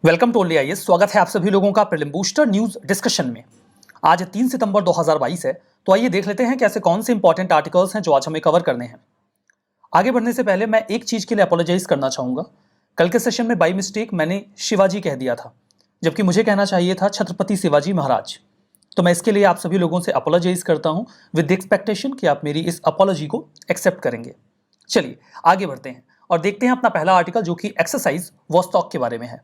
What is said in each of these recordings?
Welcome to only IAS. स्वागत है आप सभी लोगों का प्रीलिम बूस्टर न्यूज डिस्कशन में। आज 3 सितंबर 2022 है, तो आइए देख लेते हैं कि ऐसे कौन से इंपॉर्टेंट आर्टिकल्स हैं जो आज हमें कवर करने हैं। आगे बढ़ने से पहले मैं एक चीज के लिए अपोलोजाइज करना चाहूंगा। कल के सेशन में बाई मिस्टेक मैंने शिवाजी कह दिया था, जबकि मुझे कहना चाहिए था छत्रपति शिवाजी महाराज। तो मैं इसके लिए आप सभी लोगों से अपोलोजाइज करता हूं विद द एक्सपेक्टेशन कि आप मेरी इस अपोलॉजी को एक्सेप्ट करेंगे। चलिए आगे बढ़ते हैं और देखते हैं अपना पहला आर्टिकल, जो कि एक्सरसाइज वॉस्टॉक के बारे में है।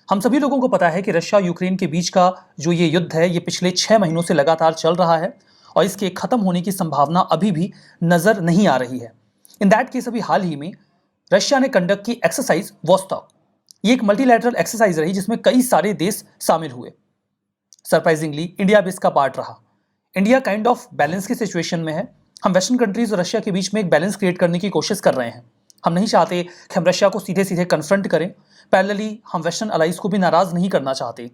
हम सभी लोगों को पता है कि रशिया यूक्रेन के बीच का जो ये युद्ध है, ये पिछले 6 महीनों से लगातार चल रहा है और इसके खत्म होने की संभावना अभी भी नजर नहीं आ रही है। इन दैट केस अभी हाल ही में रशिया ने कंडक्ट की एक्सरसाइज वॉस्टॉक। ये एक मल्टीलैटरल एक्सरसाइज रही जिसमें कई सारे देश शामिल हुए। सरप्राइजिंगली इंडिया भी इसका पार्ट रहा। इंडिया काइंड ऑफ बैलेंस की सिचुएशन में है। हम वेस्टर्न कंट्रीज और रशिया के बीच में एक बैलेंस क्रिएट करने की कोशिश कर रहे हैं। हम नहीं चाहते कि हम रशिया को सीधे सीधे कन्फ्रंट करें, पैरेलली हम वेस्टर्न अलाइज को भी नाराज नहीं करना चाहते।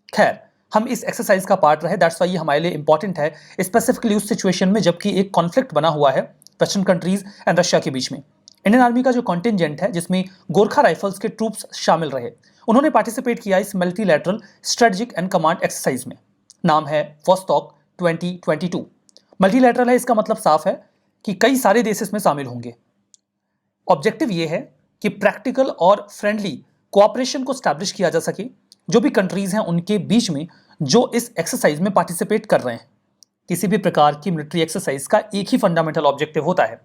खैर, हम इस एक्सरसाइज का पार्ट रहे, दैट्स वाई ये हमारे लिए इंपॉर्टेंट है, स्पेसिफिकली उस सिचुएशन में जबकि एक कॉन्फ्लिक्ट बना हुआ है वेस्टर्न कंट्रीज एंड रशिया के बीच में। इंडियन आर्मी का जो कॉन्टिजेंट है, जिसमें गोरखा राइफल्स के ट्रूप्स शामिल रहे, उन्होंने पार्टिसिपेट किया इस multilateral strategic and command exercise में। नाम है वॉस्टॉक 2022। मल्टीलैटरल है, इसका मतलब साफ है कि कई सारे देश इसमें शामिल होंगे। ऑब्जेक्टिव ये है कि प्रैक्टिकल और फ्रेंडली कोऑपरेशन को स्टैब्लिश किया जा सके जो भी कंट्रीज हैं उनके बीच में जो इस एक्सरसाइज में पार्टिसिपेट कर रहे हैं। किसी भी प्रकार की मिलिट्री एक्सरसाइज का एक ही फंडामेंटल ऑब्जेक्टिव होता है,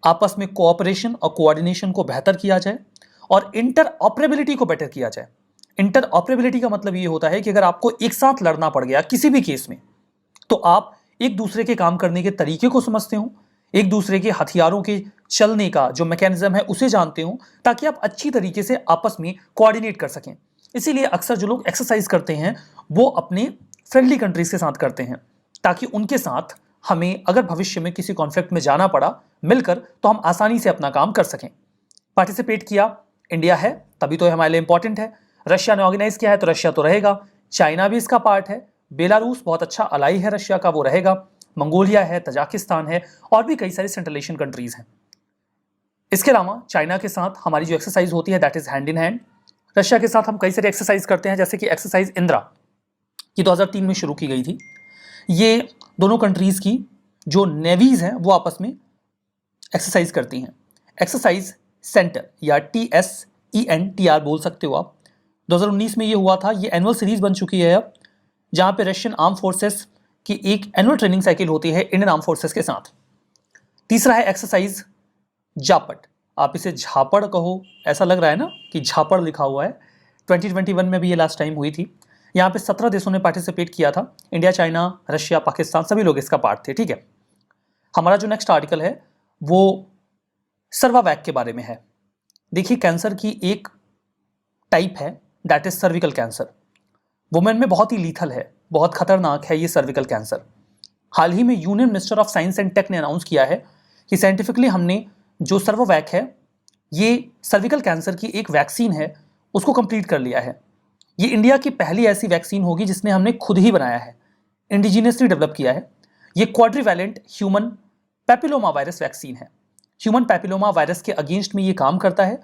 आपस में कोऑपरेशन और कोऑर्डिनेशन को बेहतर किया जाए और इंटर ऑपरेबिलिटी को बेटर किया जाए। इंटर ऑपरेबिलिटी का मतलब ये होता है कि अगर आपको एक साथ लड़ना पड़ गया किसी भी केस में, तो आप एक दूसरे के काम करने के तरीके को समझते हो, एक दूसरे के हथियारों के चलने का जो मैकेनिज्म है उसे जानते हो, ताकि आप अच्छी तरीके से आपस में कोऑर्डिनेट कर सकें। इसीलिए अक्सर जो लोग एक्सरसाइज करते हैं वो अपने फ्रेंडली कंट्रीज के साथ करते हैं, ताकि उनके साथ हमें अगर भविष्य में किसी कॉन्फ्लिक्ट में जाना पड़ा मिलकर, तो हम आसानी से अपना काम कर सकें। पार्टिसिपेट किया इंडिया है, तभी तो हमारे लिए इंपॉर्टेंट है। रशिया ने ऑर्गेनाइज किया है तो रशिया तो रहेगा। चाइना भी इसका पार्ट है। बेलारूस बहुत अच्छा अलाई है रशिया का, वो रहेगा। मंगोलिया है, तजाकिस्तान है और भी कई सारी सेंट्रल एशियन कंट्रीज हैं। इसके अलावा चाइना के साथ हमारी जो एक्सरसाइज होती है that is hand in hand. Russia के साथ हम कई सारी एक्सरसाइज करते हैं, जैसे कि एक्सरसाइज इंदिरा, ये 2003 में शुरू की गई थी। ये दोनों कंट्रीज की जो नेवीज हैं वो आपस में एक्सरसाइज करती हैं। एक्सरसाइज सेंटर या TSENTR बोल सकते हो आप। 2019 में ये हुआ था। ये एनुअल सीरीज बन चुकी है अब, जहां पे रशियन आर्म फोर्सेस की एक एनुअल ट्रेनिंग साइकिल होती है इंडियन आर्म फोर्सेस के साथ। तीसरा है एक्सरसाइज जापट। आप इसे झापड़ कहो, ऐसा लग रहा है ना कि झापड़ लिखा हुआ है। 2021 में भी ये लास्ट टाइम हुई थी। यहाँ पे 17 देशों ने पार्टिसिपेट किया था। इंडिया, चाइना, रशिया, पाकिस्तान, सभी लोग इसका पार्ट थे। ठीक है, हमारा जो नेक्स्ट आर्टिकल है वो सर्वावैक के बारे में है। देखिए, कैंसर की एक टाइप है that is cervical cancer. Women में बहुत ही लीथल है, बहुत खतरनाक है ये सर्विकल कैंसर। हाल ही में union minister of science and tech ने अनाउंस किया है कि साइंटिफिकली हमने जो सर्वोवैक है, ये सर्विकल कैंसर की एक वैक्सीन है, उसको कंप्लीट कर लिया है। ये इंडिया की पहली ऐसी वैक्सीन होगी जिसने हमने खुद ही बनाया है, इंडिजिनियसली डेवलप किया है। ये क्वाड्रीवैलेंट ह्यूमन पैपिलोमा वायरस वैक्सीन है। ह्यूमन पैपिलोमा वायरस के अगेंस्ट में ये काम करता है।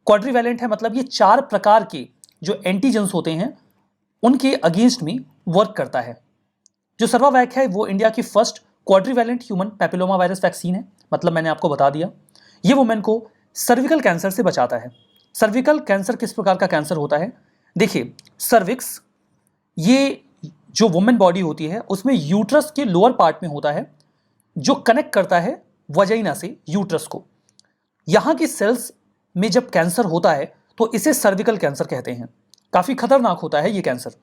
क्वाड्रीवैलेंट है मतलब ये 4 प्रकार के जो एंटीजेंस होते हैं उनके अगेंस्ट में वर्क करता है। जो सर्वावैक है वो इंडिया की first quadrivalent human papilloma virus vaccine है। मतलब मैंने आपको बता दिया, ये वुमेन को सर्विकल कैंसर से बचाता है। सर्विकल कैंसर किस प्रकार का कैंसर होता है? देखिए, सर्विक्स ये जो वुमेन बॉडी होती है उसमें यूट्रस के लोअर पार्ट में होता है, जो कनेक्ट करता है वजाइना से यूट्रस को। यहाँ की सेल्स में जब कैंसर होता है तो इसे सर्विकल कैंसर कहते हैं। काफी खतरनाक होता है ये कैंसर।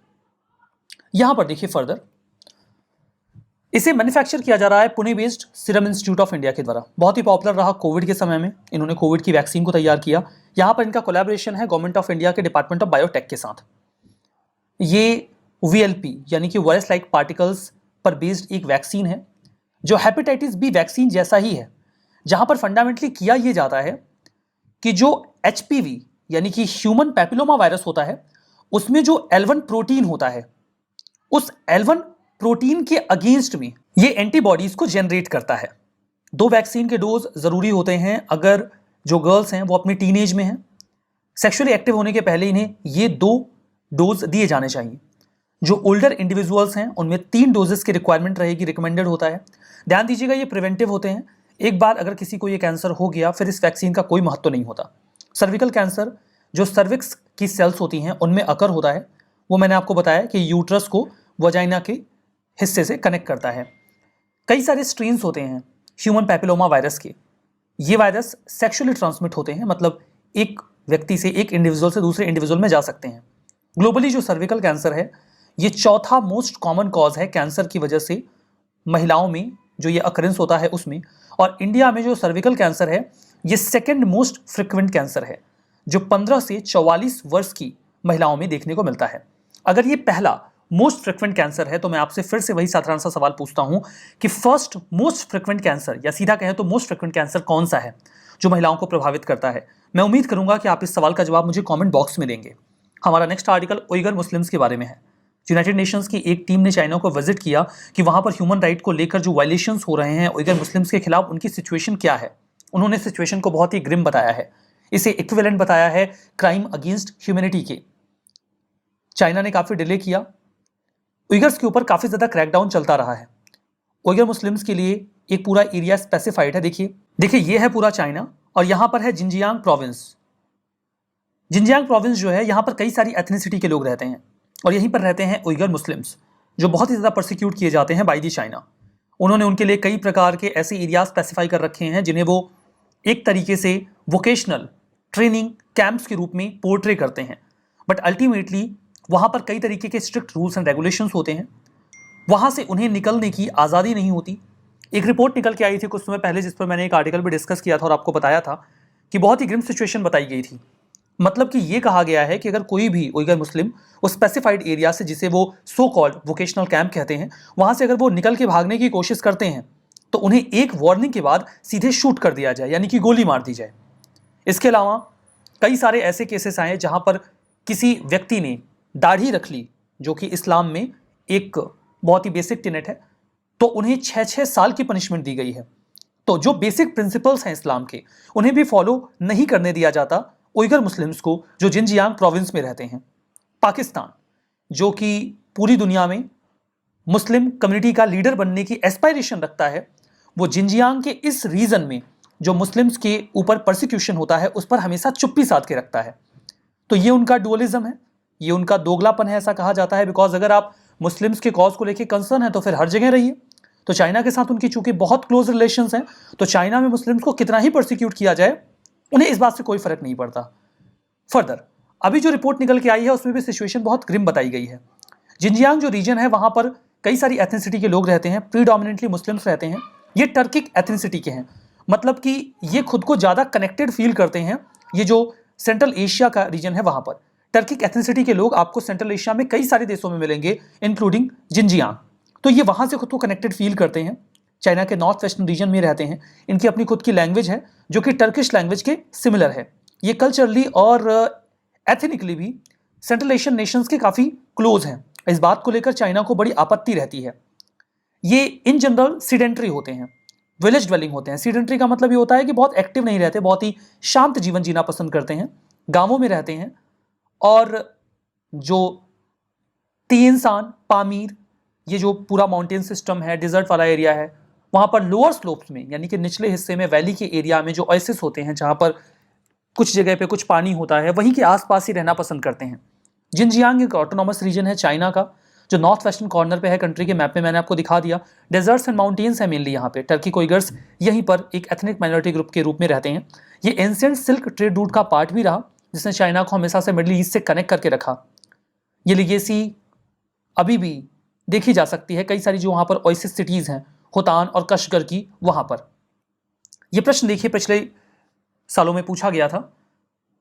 यहां पर देखिए फर्दर, इसे मैन्युफैक्चर किया जा रहा है Pune based serum institute of India के द्वारा। बहुत ही पॉपुलर रहा कोविड के समय में, इन्होंने कोविड की वैक्सीन को तैयार किया। यहां पर इनका कोलैबोरेशन है गवर्नमेंट ऑफ इंडिया के डिपार्टमेंट ऑफ बायोटेक के साथ। ये VLP यानी कि वायरस लाइक पार्टिकल्स पर बेस्ड एक वैक्सीन है जो हेपेटाइटिस बी वैक्सीन जैसा ही है, जहां पर फंडामेंटली किया यह जाता है कि जो HPV यानी कि ह्यूमन पैपिलोमा वायरस होता है उसमें जो L1 प्रोटीन होता है, उस L1 प्रोटीन के अगेंस्ट में ये एंटीबॉडीज को जनरेट करता है। 2 वैक्सीन के डोज जरूरी होते हैं अगर जो गर्ल्स हैं वो अपनी टीनेज में हैं। सेक्सुअली एक्टिव होने के पहले इन्हें ये 2 डोज दिए जाने चाहिए। जो ओल्डर इंडिविजुअल्स हैं उनमें 3 डोजेस की रिक्वायरमेंट रहेगी, रिकमेंडेड होता है। ध्यान दीजिएगा ये प्रिवेंटिव होते हैं। एक बार अगर किसी को ये कैंसर हो गया फिर इस वैक्सीन का कोई महत्व नहीं होता। सर्विकल कैंसर जो सर्विक्स की सेल्स होती हैं उनमें अकर होता है, वो मैंने आपको बताया कि यूट्रस को वजाइना के हिस्से से कनेक्ट करता है। कई सारे स्ट्रेन्स होते हैं ह्यूमन पैपिलोमा वायरस के। ये वायरस सेक्सुअली ट्रांसमिट होते हैं, मतलब एक व्यक्ति से, एक इंडिविजुअल से दूसरे इंडिविजुअल में जा सकते हैं। ग्लोबली जो सर्विकल कैंसर है ये चौथा मोस्ट कॉमन कॉज है कैंसर की वजह से महिलाओं में जो ये अकरेंस होता है उसमें। और इंडिया में जो सर्विकल कैंसर है ये सेकेंड मोस्ट फ्रिक्वेंट कैंसर है जो 15 से 44 वर्ष की महिलाओं में देखने को मिलता है। अगर ये पहला मोस्ट फ्रिक्वेंट कैंसर है तो मैं आपसे फिर से वही साधारण सा सवाल पूछता हूं कि फर्स्ट मोस्ट फ्रिक्वेंट कैंसर, या सीधा कहें तो मोस्ट फ्रिक्वेंट कैंसर कौन सा है जो महिलाओं को प्रभावित करता है। मैं उम्मीद करूंगा कि आप इस सवाल का जवाब मुझे कमेंट बॉक्स में देंगे। हमारा नेक्स्ट आर्टिकल उइगर मुस्लिम्स के बारे में है। यूनाइटेड नेशंस की एक टीम ने चाइना को विजिट किया कि वहां पर ह्यूमन राइट को लेकर जो वायलेशंस हो रहे हैं उइगर मुस्लिम्स के खिलाफ, उनकी सिचुएशन क्या है। उन्होंने सिचुएशन को बहुत ही ग्रिम बताया है, इसे इक्विवेलेंट बताया है क्राइम अगेंस्ट ह्यूमैनिटी के। चाइना ने काफी डिले किया, उइगर्स के ऊपर काफी ज्यादा क्रैकडाउन चलता रहा है। उइगर मुस्लिम्स के लिए एक पूरा एरिया स्पेसिफाइड है। देखिए ये है पूरा चाइना और यहां पर है जिनजियांग प्रोविंस। जिनजियांग प्रोविंस जो है यहां पर कई सारी एथनिसिटी के लोग रहते हैं और यहीं पर रहते हैं उइगर मुस्लिम्स जो बहुत ही ज्यादा प्रोसिक्यूट किए जाते हैं बाय दी चाइना। उन्होंने उनके लिए कई प्रकार के ऐसे एरिया स्पेसिफाई कर रखे हैं जिन्हें वो एक तरीके से वोकेशनल ट्रेनिंग कैंप्स के रूप में पोर्ट्रे करते हैं। बट अल्टीमेटली वहां पर कई तरीके के स्ट्रिक्ट रूल्स एंड रेगुलेशंस होते हैं, वहां से उन्हें निकलने की आज़ादी नहीं होती। एक रिपोर्ट निकल के आई थी कुछ समय पहले जिस पर मैंने एक आर्टिकल भी डिस्कस किया था और आपको बताया था कि बहुत ही ग्रिम सिचुएशन बताई गई थी। मतलब कि ये कहा गया है कि अगर कोई भी उइगर मुस्लिम उस स्पेसिफाइड एरिया से, जिसे वो सो कॉल्ड वोकेशनल कैंप कहते हैं, वहां से अगर वो निकल के भागने की कोशिश करते हैं तो उन्हें एक वार्निंग के बाद सीधे शूट कर दिया जाए, यानी कि गोली मार दी जाए। इसके अलावा कई सारे ऐसे केसेस आए जहां पर किसी व्यक्ति ने दाढ़ी रख ली, जो कि इस्लाम में एक बहुत ही बेसिक टेनेट है, तो उन्हें 6-6 साल की पनिशमेंट दी गई है। तो जो बेसिक प्रिंसिपल्स हैं इस्लाम के उन्हें भी फॉलो नहीं करने दिया जाता उइगर मुस्लिम्स को जो जिनजियांग प्रोविंस में रहते हैं। पाकिस्तान जो कि पूरी दुनिया में मुस्लिम कम्युनिटी का लीडर बनने की एस्पायरेशन रखता है, वो जिनजियांग के इस रीजन में जो मुस्लिम्स के ऊपर परसिक्यूशन होता है उस पर हमेशा चुप्पी साध के रखता है। तो ये उनका डुअलिज्म है, ये उनका दोगलापन है, ऐसा कहा जाता है। बिकॉज अगर आप मुस्लिम्स के कॉज को लेकर कंसर्न है तो फिर हर जगह रहिए। तो चाइना के साथ उनकी चूंकि बहुत क्लोज रिलेशंस हैं, तो चाइना में मुस्लिम्स को कितना ही प्रोसिक्यूट किया जाए उन्हें इस बात से कोई फर्क नहीं पड़ता। फर्दर अभी जो रिपोर्ट निकल के आई है उसमें भी सिचुएशन बहुत ग्रिम बताई गई है। जिनजियांग जो रीजन है वहां पर कई सारी एथनिसिटी के लोग रहते हैं, प्रीडोमिनेंटली मुस्लिम्स रहते हैं। ये टर्किक एथनिसिटी के हैं, मतलब कि ये खुद को ज्यादा कनेक्टेड फील करते हैं। ये जो सेंट्रल एशिया का रीजन है वहां पर टर्किक एथनिसिटी के लोग आपको सेंट्रल एशिया में कई सारे देशों में मिलेंगे, इंक्लूडिंग जिनजियांग। तो ये वहां से खुद को कनेक्टेड फील करते हैं, चाइना के नॉर्थ वेस्टर्न रीजन में रहते हैं। इनकी अपनी खुद की लैंग्वेज है जो कि टर्किश लैंग्वेज के सिमिलर है। ये कल्चरली और एथनिकली भी सेंट्रल एशियन नेशंस के काफी क्लोज हैं। इस बात को लेकर चाइना को बड़ी आपत्ति रहती है। ये इन जनरल सीडेंट्री होते हैं, विलेज ड्वेलिंग होते हैं। सीडेंट्री का मतलब ये होता है कि बहुत एक्टिव नहीं रहते, बहुत ही शांत जीवन जीना पसंद करते हैं, गांवों में रहते हैं। और जो तिएनसान, पामीर, ये जो पूरा माउंटेन सिस्टम है, डिजर्ट वाला एरिया है, वहां पर लोअर स्लोप्स में यानी कि निचले हिस्से में वैली के एरिया में जो ओएसिस होते हैं जहां पर कुछ जगह पे कुछ पानी होता है, वहीं के आसपास ही रहना पसंद करते हैं। जिनजियांग एक ऑटोनॉमस रीजन है चाइना का जो नॉर्थ वेस्टर्न कॉर्नर पे है कंट्री के मैप में, मैंने आपको दिखा दिया। डेजर्ट्स एंड माउंटेन्स है मेनली यहाँ पे। टर्की उइगर्स यहीं पर एक एथनिक माइनॉरिटी ग्रुप के रूप में रहते हैं। ये एंशिएंट सिल्क ट्रेड रूट का पार्ट भी रहा जिसने चाइना को हमेशा से मिडिल ईस्ट से कनेक्ट करके रखा। ये लिगेसी अभी भी देखी जा सकती है। कई सारी जो वहां पर ओएसिस सिटीज हैं, होतान और कशगर की, वहां पर। यह प्रश्न देखिए पिछले सालों में पूछा गया था।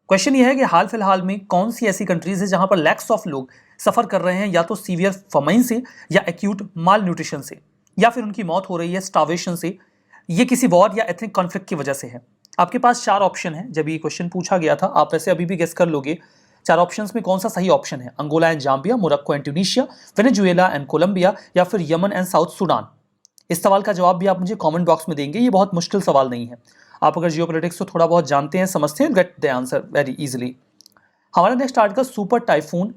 क्वेश्चन यह है कि हाल फिलहाल में कौन सी ऐसी कंट्रीज है जहां पर लैक्स ऑफ लोग सफर कर रहे हैं या तो सीवियर फमाइन से या एक्यूट माल न्यूट्रिशन से, या फिर उनकी मौत हो रही है स्टार्वेशन से। ये किसी वॉर या एथनिक कॉन्फ्लिक्ट की वजह से है। आपके पास 4 ऑप्शन है। जब ये क्वेश्चन पूछा गया था, आप वैसे अभी भी गेस कर लोगे 4 ऑप्शंस में कौन सा सही ऑप्शन है। Angola and Zambia, Morocco and Tunisia, Venezuela and Colombia, या फिर यमन एंड साउथ सूडान। इस सवाल का जवाब भी आप मुझे कमेंट बॉक्स में देंगे। ये बहुत मुश्किल सवाल नहीं है। आप अगर जियोपॉलिटिक्स को थोड़ा बहुत जानते हैं, समझते हैं, get the answer very easily. हमारा नेक्स्ट आर्टिकल सुपर टाइफून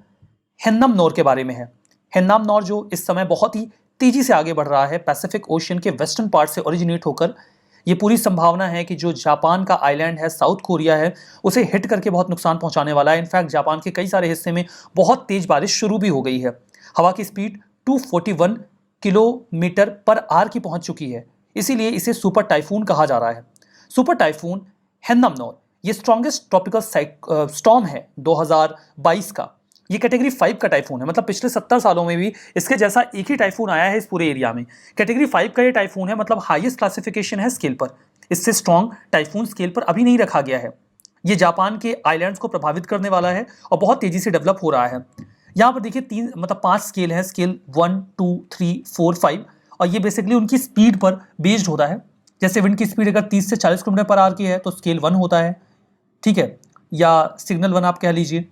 हेन्नम-नोर के बारे में है। हेन्नम-नोर जो इस समय बहुत ही तेजी से आगे बढ़ रहा है, पैसिफिक ओशियन के वेस्टर्न पार्ट से ओरिजिनेट होकर ये पूरी संभावना है कि जो जापान का आइलैंड है, साउथ कोरिया है, उसे हिट करके बहुत नुकसान पहुंचाने वाला है। इनफैक्ट जापान के कई सारे हिस्से में बहुत तेज बारिश शुरू भी हो गई है। हवा की स्पीड 241 किलोमीटर पर आवर की पहुंच चुकी है, इसीलिए इसे सुपर टाइफून कहा जा रहा है। सुपर टाइफून हेन्नम-नोर ये स्ट्रॉन्गेस्ट ट्रॉपिकल स्टॉर्म है 2022 का। ये कैटेगरी 5 का टाइफून है, मतलब पिछले 70 सालों में भी इसके जैसा एक ही टाइफून आया है इस पूरे एरिया में। कैटेगरी 5 का ये टाइफून है, मतलब हाईएस्ट क्लासिफिकेशन है स्केल पर। इससे स्ट्रॉन्ग टाइफून स्केल पर अभी नहीं रखा गया है। ये जापान के आइलैंड्स को प्रभावित करने वाला है और बहुत तेजी से डेवलप हो रहा है। यहाँ पर देखिए 5 स्केल है, स्केल 1, 2, 3, 4, 5, और ये बेसिकली उनकी स्पीड पर बेस्ड होता है। जैसे विंड की स्पीड अगर 30 से 40 किलोमीटर पर आवर की है तो स्केल 1 होता है, ठीक है, या सिग्नल 1 आप कह लीजिए।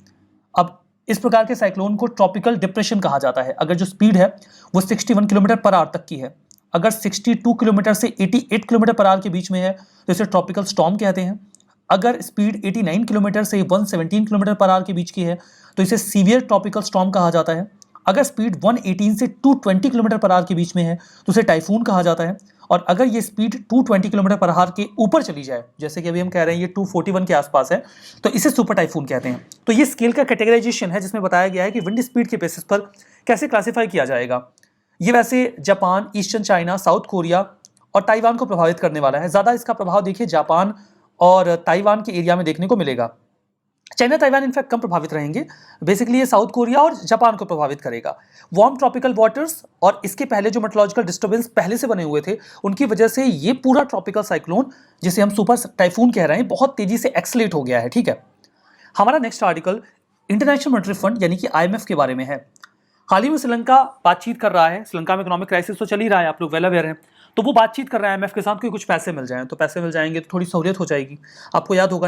अब इस प्रकार के साइक्लोन को ट्रॉपिकल डिप्रेशन कहा जाता है अगर जो स्पीड है वो 61 किलोमीटर पर आवर तक की है। अगर 62 किलोमीटर से 88 किलोमीटर पर आवर के बीच में है तो इसे ट्रॉपिकल स्टॉर्म कहते हैं। अगर स्पीड 89 किलोमीटर से 117 किलोमीटर पर आवर के बीच की है तो इसे सीवियर ट्रॉपिकल स्टॉर्म कहा जाता है। अगर स्पीड 118 से 220 किलोमीटर पर आवर के बीच में है तो उसे टाइफून कहा जाता है। और अगर ये स्पीड 220 किलोमीटर पर आवर के ऊपर चली जाए, जैसे कि अभी हम कह रहे हैं ये 241 के आसपास है, तो इसे सुपर टाइफून कहते हैं। तो ये स्केल का कैटेगराइजेशन है जिसमें बताया गया है कि विंड स्पीड के बेसिस पर कैसे क्लासीफाई किया जाएगा। ये वैसे Japan, eastern China, south Korea और ताइवान को प्रभावित करने वाला है। ज़्यादा इसका प्रभाव देखिए जापान और ताइवान के एरिया में देखने को मिलेगा। चाइना ताइवान इनफैक्ट कम प्रभावित रहेंगे। बेसिकली ये साउथ कोरिया और जापान को प्रभावित करेगा। वार्म ट्रॉपिकल वाटर्स और इसके पहले जो मेट्रोलॉजिकल डिस्टर्बेंस पहले से बने हुए थे उनकी वजह से ये पूरा ट्रॉपिकल साइक्लोन जिसे हम सुपर टाइफून कह रहे हैं बहुत तेजी से एक्सलेट हो गया है, ठीक है। हमारा next article international monetary fund यानी कि IMF के बारे में है। हाल ही में श्रीलंका बातचीत कर रहा है। श्रीलंका में इकोनॉमिक क्राइसिस तो चल ही रहा है, आप लोग वेल अवेयर हैं। तो वो बातचीत कर रहा है IMF के साथ कि कुछ पैसे मिल जाएं, तो पैसे मिल जाएंगे तो थोड़ी सहूलियत हो जाएगी। आपको याद होगा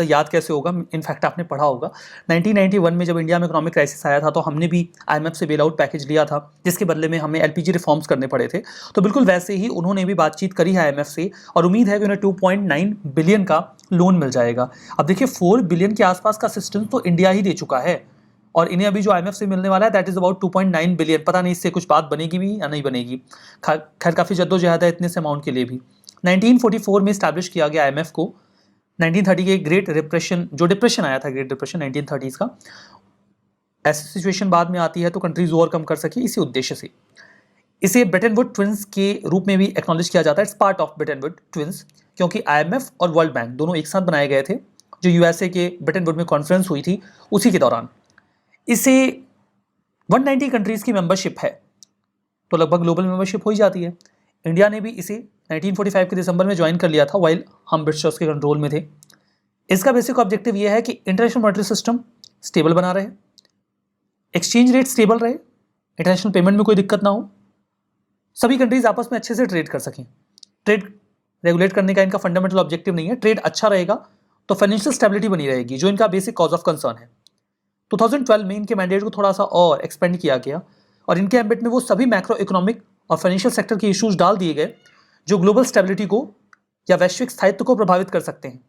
याद कैसे होगा, इनफैक्ट आपने पढ़ा होगा 1991 में जब इंडिया में इकोनॉमिक क्राइसिस आया था तो हमने भी IMF से बेल आउट पैकेज लिया था जिसके बदले में हमें LPG रिफॉर्म्स करने पड़े थे। तो बिल्कुल वैसे ही उन्होंने भी बातचीत करी है IMF से और उम्मीद है कि उन्हें 2.9 बिलियन का लोन मिल जाएगा। अब देखिए 4 बिलियन के आसपास का असिस्टेंस तो इंडिया ही दे चुका है और इन्हें अभी जो IMF से मिलने वाला है दैट इज अबाउट 2.9 बिलियन। पता नहीं इससे कुछ बात बनेगी भी या नहीं बनेगी। खैर काफ़ी जद्दोजहद है इतने से अमाउंट के लिए भी। 1944 में इस्टेब्लिश किया गया IMF को। 1930 के ग्रेट डिप्रेशन, जो डिप्रेशन आया था ग्रेट डिप्रेशन 1930s का, ऐसी सिचुएशन बाद में आती है तो कंट्रीज ओवरकम कर सके, इसी उद्देश्य से इसे ब्रेटन वुड ट्विंस के रूप में भी एक्नॉलेज किया जाता है। It's part of Brayton would twins, क्योंकि IMF और वर्ल्ड बैंक दोनों एक साथ बनाए गए थे जो USA के ब्रेटन वुड में कॉन्फ्रेंस हुई थी उसी के दौरान। इसे 190 कंट्रीज की मेंबरशिप है, तो लगभग ग्लोबल मेंबरशिप हो ही जाती है। इंडिया ने भी इसे 1945 के दिसंबर में ज्वाइन कर लिया था वाइल हम ब्रिटिशर्स के कंट्रोल में थे। इसका बेसिक ऑब्जेक्टिव यह है कि इंटरनेशनल मॉनेटरी सिस्टम स्टेबल बना रहे, एक्सचेंज रेट स्टेबल रहे, इंटरनेशनल पेमेंट में कोई दिक्कत ना हो, सभी कंट्रीज आपस में अच्छे से ट्रेड कर सकें। ट्रेड रेगुलेट करने का इनका फंडामेंटल ऑब्जेक्टिव नहीं है। ट्रेड अच्छा रहेगा तो फाइनेंशियल स्टेबिलिटी बनी रहेगी, जो इनका बेसिक कॉज ऑफ कंसर्न है। 2012 में इनके मैंडेट को थोड़ा सा और एक्सपेंड किया गया और इनके एम्बिट में वो सभी मैक्रो इकोनॉमिक और फाइनेंशियल सेक्टर के इश्यूज डाल दिए गए जो ग्लोबल स्टेबिलिटी को या वैश्विक स्थायित्व को प्रभावित कर सकते हैं।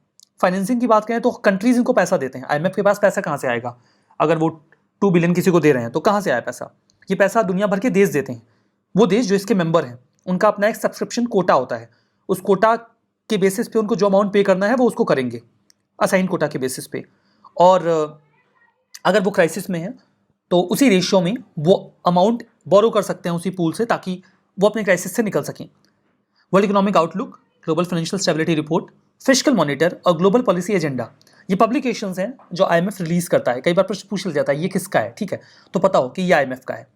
फाइनेंसिंग की बात करें तो कंट्रीज इनको पैसा देते हैं। IMF के पास पैसा कहाँ से आएगा? अगर वो 2 बिलियन किसी को दे रहे हैं तो कहाँ से आया पैसा? ये पैसा दुनिया भर के देश देते हैं। वो देश जो इसके मेंबर हैं उनका अपना एक सब्सक्रिप्शन कोटा होता है। उस कोटा के बेसिस पे उनको जो अमाउंट पे करना है वो उसको करेंगे, असाइन कोटा के बेसिस पे। और अगर वो क्राइसिस में है तो उसी रेशियो में वो अमाउंट बोरो कर सकते हैं उसी पूल से, ताकि वो अपने क्राइसिस से निकल सकें। World economic outlook, global financial stability report, fiscal monitor और ग्लोबल पॉलिसी एजेंडा, ये पब्लिकेशंस हैं जो IMF रिलीज करता है। कई बार प्रश्न पूछ लिया जाता है ये किसका है, ठीक है, तो पता हो कि ये IMF का है।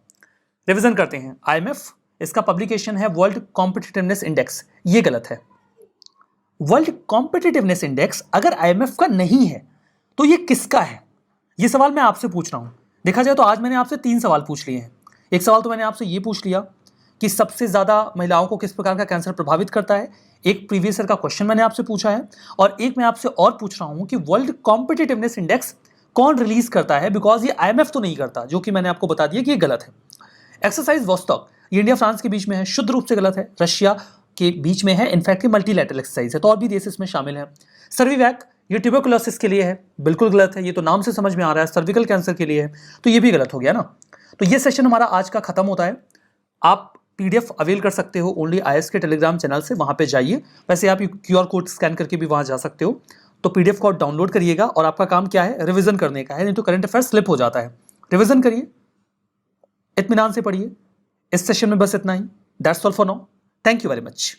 रिवीजन करते हैं। IMF, इसका पब्लिकेशन है वर्ल्ड कॉम्पिटिटिवनेस इंडेक्स। ये गलत है। वर्ल्ड कॉम्पिटिटिवनेस इंडेक्स अगर IMF का नहीं है तो ये किसका है? ये सवाल मैं आपसे पूछ रहा हूं। देखा जाए तो आज मैंने आपसे 3 सवाल पूछ लिए हैं। एक सवाल तो मैंने आपसे ये पूछ लिया कि सबसे ज्यादा महिलाओं को किस प्रकार का कैंसर प्रभावित करता है, एक प्रीवियस ईयर का क्वेश्चन मैंने आपसे पूछा है, और एक मैं आपसे और पूछ रहा हूं कि वर्ल्ड कॉम्पिटिटिवनेस इंडेक्स कौन रिलीज करता है, बिकॉज ये IMF तो नहीं करता, जो कि मैंने आपको बता दिया कि ये गलत है। एक्सरसाइज वोस्टॉक, ये इंडिया फ्रांस के बीच में है, शुद्ध रूप से गलत है। रशिया के बीच में है, इनफैक्ट ये मल्टीलैटरल एक्सरसाइज है, तो और भी देश इसमें शामिल है। सर्विवैक, ये ट्यूबरकुलोसिस के लिए है, बिल्कुल गलत है, ये तो नाम से समझ में आ रहा है। सर्विकल कैंसर के लिए है, तो ये भी गलत हो गया ना। तो ये सेशन हमारा आज का खत्म होता है। आप पीडीएफ अवेल कर सकते हो ओनली आईएएस के टेलीग्राम चैनल से, वहां पे जाइए। वैसे आप क्यूआर कोड स्कैन करके भी वहां जा सकते हो। तो पीडीएफ को डाउनलोड करिएगा और आपका काम क्या है, रिवीजन करने का है, नहीं तो करंट अफेयर स्लिप हो जाता है। रिवीजन करिए, इत्मीनान से पढ़िए। इस सेशन में बस इतना ही। That's all for now. Thank you very much.